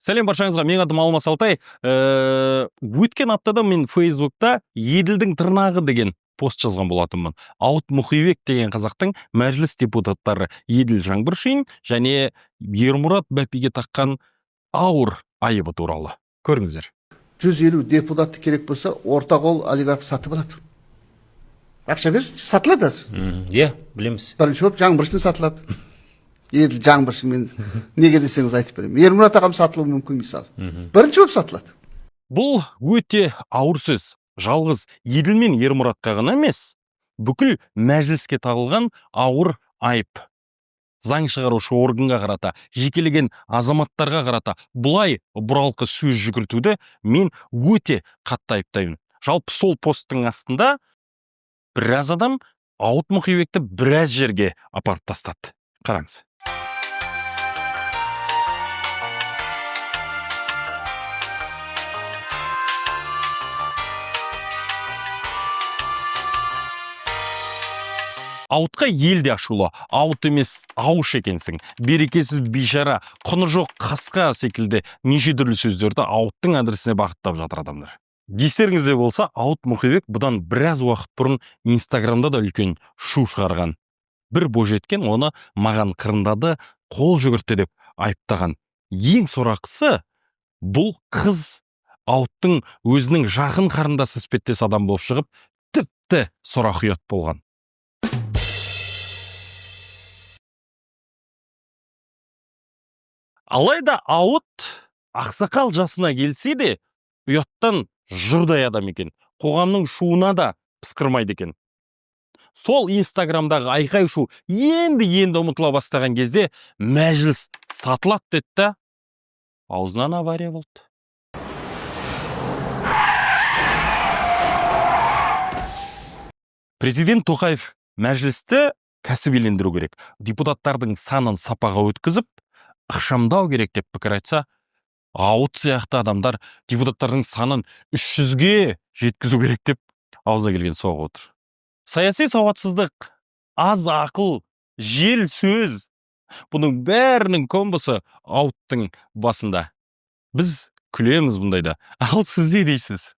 Сәлем баршаңызға, мен атым Алмас Алтай. Өткен аптада мен Фейсбукта Еділдің тырнағы деген пост жазған болатынмын. Ауыт Мұхибек деген қазақтың мәжіліс депутаттары Еділ Жаңбыршин және Ермұрат Бәпиге таққан ауыр айыбы туралы. Көріңіздер. 150 депутатты керек болса, орта қол олигарх сатып алады. Ақша берсе сатылады. Иә, білеміз. Бірінші болып Жаңбыршин сатылады. Еділ Жаңбыршин, мен неге десеңіз айтып беремін. Ермұрат ағам сатылуы мүмкін мысалы. Бірінші болып сатылады. Бұл өте ауыр сөз. Жалғыз Еділ мен Ермұратқа ғана емес, бүкіл мәжіліске тағылған ауыр айып. Заң шығарушы органға қарата, жекелеген азаматтарға қарата бұлай бұралқы сөз жүгіртуді мен өте қатты айыптаймын. Жалпы сол посттың астында біраз адам Ауыт Мұхибекті біраз жерге апарып тастады. Қараңыз. Ауытқа ел де ашулы, ауыт емес ауыш екенсің, берекесіз бейшара, құны жоқ қасқа секілді неше түрлі сөздерді ауыттың адресіне бағыттап жатыр адамдар. Естеріңізде болса, Ауыт Мұхибек бұдан біраз уақыт бұрын Инстаграмда да үлкен шу шығарған. Бір бойжеткен оны маған қырындады, қол жүгіртті деп айыптаған. Ең сорақысы, бұл қыз Ауыттың өзінің жақын қарындасы іспеттес адам болып шығып, тіпті сорақ ұят болған. Алайда Ауыт ақсақал жасына келсе де, ұяттан жұрдай адам екен. Қоғамның шуына да пысқырмайды екен. Сол Инстаграмдағы айқай шу енді ұмытыла бастаған кезде мәжіліс сатылады деді, аузынан авария болды. Президент Тоқаев мәжілісті кәсібилендіру керек. Депутаттардың санын сапаға өткізіп, ықшамдау керек деп пікір айтса, Ауыт сияқты адамдар депутаттардың санын 300-ге жеткізу керек деп аузына келген соғып отыр. Саяси сауатсыздық, аз ақыл, жел сөз, бұның бәрінің комбосы Ауыттың басында. Біз күлеміз бұндайда. Ал сіз не дейсіз?